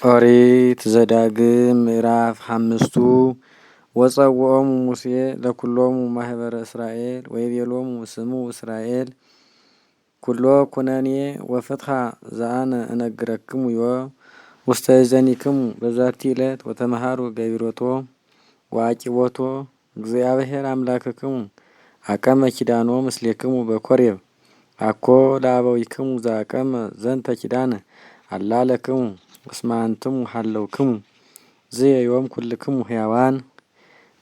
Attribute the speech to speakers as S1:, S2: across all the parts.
S1: ኦሪት ዘዳግም ምዕራፍ 5 ወጸውዖሙ ሙሴ ለኩሎሙ ማህበረ እስራኤል ወይቤሎሙ ስሙ እስራኤል ኩሎ ኩነኔ ወፍትሐ ዘአነ እነግረክሙ ዮም ውስተ እዘኒክሙ በዛቲ ዕለት ወተመሃሩ ገቢሮቶ ወአቂቦቶ እግዚአብሔር አምላክክሙ አቀመ ኪዳኖ ምስሌክሙ በኮሬብ አኮ ለአበዊክሙ ዘአቀመ ዘንተ ኪዳነ አላ ለክሙ እስመ አንትሙ ሀለውክሙ ዝየዮም ኩልክሙ ሕያዋን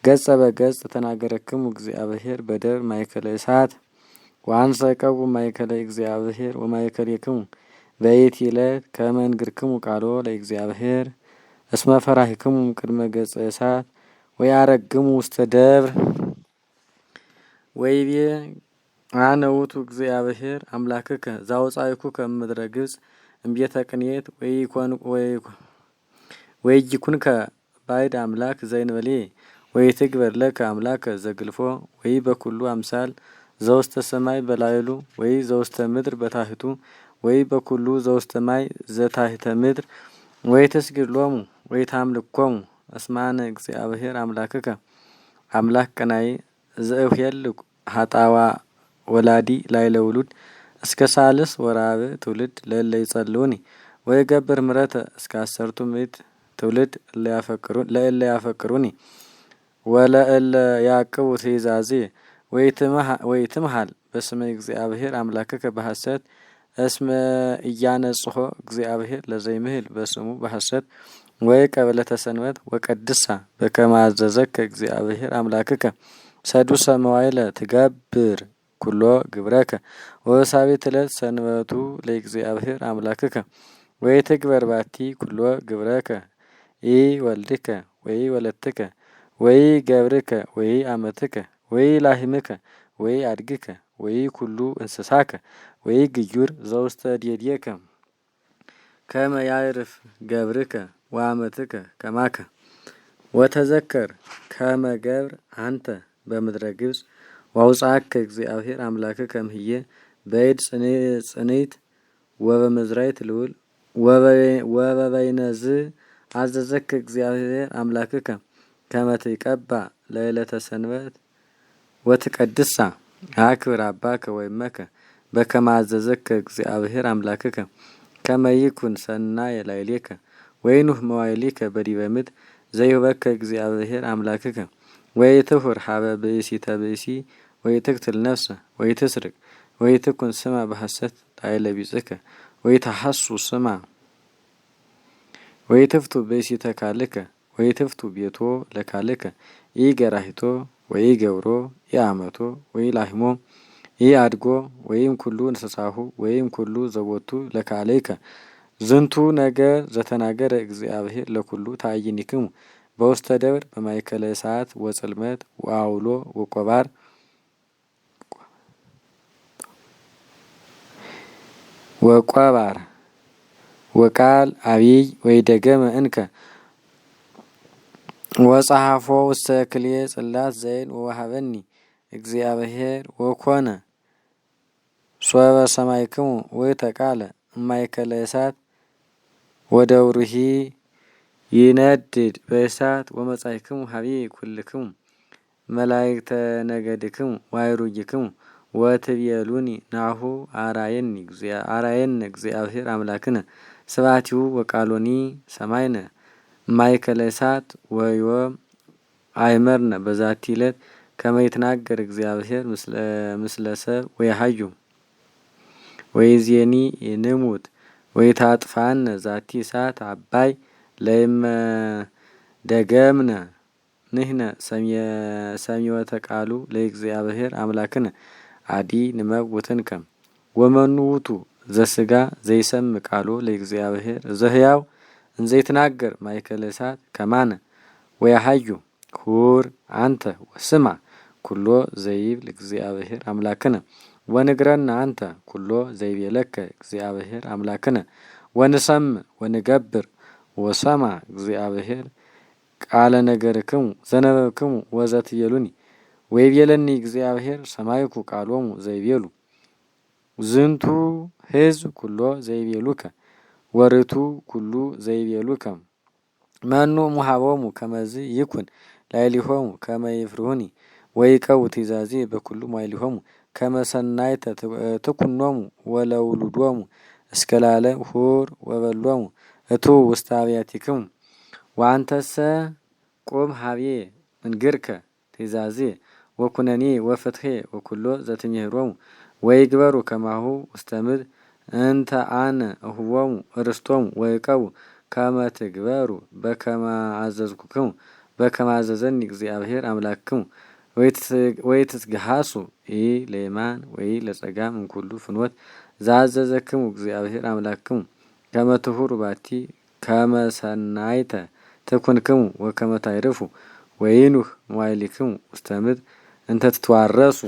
S1: ገጸ በገጽ ተናገረክሙ እግዚአብሔር በደብር ማእከለ እሳት ወአንሰ ዕቀቡ ማእከለ እግዚአብሔር ወማእከሌክሙ በይእቲ ዕለት ከመ እንግርክሙ ቃሎ ለእግዚአብሔር እስመ ፈራህክሙ ቅድመ ገጸ እሳት ወያረግሙ ውስተ ደብር ወይቤ አነ ውእቱ እግዚአብሔር አምላክከ ዘአውጻእኩከ እምድረ ግብጽ እምቤተ ቅንየት ወይኩንከ ባዕድ አምላክ ዘእንበሌ ወይትግበር ለከ አምላከ ዘግልፎ ወይ በኩሉ አምሳል ዘውስተ ሰማይ በላዕሉ ወይ ዘውስተ ምድር በታሕቱ ወይ በኩሉ ዘውስተ ማይ ዘታሕተ ምድር ወይ ትስግድ ሎሙ ወይ ታምልኮሙ እስመ አነ እግዚአብሔር አምላክከ አምላክ ቀናኢ ዘእኄልኩ ኃጣዋ ወላዲ ላዕለ ውሉድ እስከ ሳልስ ወራብዕ ትውልድ ለእለ ይጸልኡኒ ወይገብር ምሕረተ እስከ 10 ምዕት ትውልድ ለእለ ያፈቅሩኒ ወለእለ ያዕቅቡ ትእዛዝየ ወይትምሃል በስመ እግዚአብሔር አምላክከ በሐሰት እስመ ኢያነጽሖ እግዚአብሔር ለዘይምህል በስሙ በሐሰት ወይቀብለተ ሰንበት ወቀድሳ በከመ አዘዘከ እግዚአብሔር አምላክከ ሰዱሰ መዋዕለ ትገብር ኩሎ ግብረከ ወበሳቤት ዕለት ሰንበቱ ለእግዚአብሔር አምላክከ ወይትግበር ባቲ ኩሎ ግብረከ ኢ ወልድከ ወይ ወለትከ ወይ ገብርከ ወይ አመትከ ወይ ላህምከ ወይ አድግከ ወይ ኩሉ እንስሳከ ወይ ግዩር ዘውስተ ዴዴከ ከመ ያዕርፍ ገብርከ ወአመትከ ከማከ ወተዘከር ከመ ገብር አንተ በምድረ ግብጽ ወአውጻእከ እግዚአብሔር አምላክከ እምሕየ በእድ ጽንዕት ወበመዝራዕት ልዑል ወበበይነዝ አዘዘከ እግዚአብሔር አምላክከ ከመ ትቀባእ ለዕለተ ሰንበት ወትቀድሳ አክብር አባከ ወእመከ በከመ አዘዘከ እግዚአብሔር አምላክከ ከመ ይኩን ሰናየ ላዕሌከ ወይኑህ መዋዕሊከ በዲበ ምድር ዘይሁበከ እግዚአብሔር አምላክከ ወይትሁር ሀበ ብእሲተ ብእሲ ወይትቅትል ነፍሰ ወይትስርቅ ወይትኩን ስማ በሐሰት ላዕለ ቢጽከ ወይትሐሱ ስማ ወይትፍቱ ብእሲተ ካልእከ ወይትፍቱ ቤቶ ለካልእከ ኢገራሂቶ ወኢገብሮ ኢአመቶ ወኢላህሞ ኢአድጎ ወይም ኩሉ እንስሳሁ ወይም ኩሉ ዘቦቱ ለካልእከ ዝንቱ ነገር ዘተናገረ እግዚአብሔር ለኩሉ ታዕይንክሙ በውስተ ደብር በማእከለ እሳት ወጽልመት ወአውሎ ወቆባር ወቆባር ወቃል አብይ ወይደገመ እንከ ወጸሐፎ ውስተ ክልኤ ጽላት ዘይን ወወሃበኒ እግዚአብሔር ወኮነ ሶበ ሰማይክሙ ወተቃለ እማእከለ እሳት ወደውርሂ ይነድድ በእሳት ወመጻእክሙ ሀቢየ ኩልክሙ መላእክተ ነገድክሙ ወአእሩግክሙ ወትቤሉኒ ናሁ አራየነ እግዚአብሔር አምላክነ ስብሐቲሁ ወቃሎኒ ሰማይነ ማእከለ እሳት ወዮም አይመርነ በዛቲ ዕለት ከመ ይትናገር እግዚአብሔር ምስለ ሰብ ወየሐዩ ወይዜኒ ንሙት ወይታጥፋነ ዛቲ እሳት አባይ ለእመ ደገምነ ንሕነ ሰሚወተ ቃሉ ለእግዚአብሔር አምላክነ አዲ ንመውትንከ ወመኑ ውእቱ ዘሥጋ ዘይሰምዕ ቃሎ ለእግዚአብሔር ዘሕያው እንዘይትናገር ማእከለ እሳት ከማነ ወየሐዩ ሁር አንተ ወስማ ኩሎ ዘይብል እግዚአብሔር አምላክነ ወንግረነ አንተ ኩሎ ዘይቤለከ እግዚአብሔር አምላክነ ወንሰምዕ ወንገብር ወሰማ እግዚአብሔር ቃለ ነገርክሙ ዘነበብክሙ ወዘትቤሉኒ ወይቤለኒ እግዚአብሔር ሰማይኩ ቃሎሙ ዘይቤሉ ዝንቱ ሕዝብ ኩሎ ዘይቤሉከ ወርቱ ኩሉ ዘይቤሉከ መኑ ሙሃቦሙ ከመዝ ይኩን ላዕሌሆሙ ከመ ይፍርሁኒ ወይቀው ትእዛዜ በኩሉ መዋዕሊሆሙ ከመ ሰናይተ ትኩኖሙ ወለውሉዶሙ እስከ ለዓለም ሁር ወበሎሙ እቱ ውስተ አብያቲክሙ ወአንተሰ ቁም ሀቤ እንግርከ ትእዛዜ ወኩነኔ ወፍትሄ ወኩሎ ዘትምህሮሙ ወይግበሩ ከማሁ ውስተ ምድር እንተ አነ እሁቦሙ ርስቶሙ ወይቀቡ ከመ ትግበሩ በከመ አዘዝኩክሙ በከመ አዘዘኒ እግዚአብሔር አምላክክሙ ወይትትገሃሱ ለየማን ወይ ለጸጋም እምኩሉ ፍኖት ዘአዘዘክሙ እግዚአብሔር አምላክክሙ ከመ ትሁሩ ባቲ ከመ ሰናይተ ትኩንክሙ ወከመ ታዕርፉ ወይኑህ መዋዕሊክሙ ውስተ ምድር እንተ ትትዋረሱ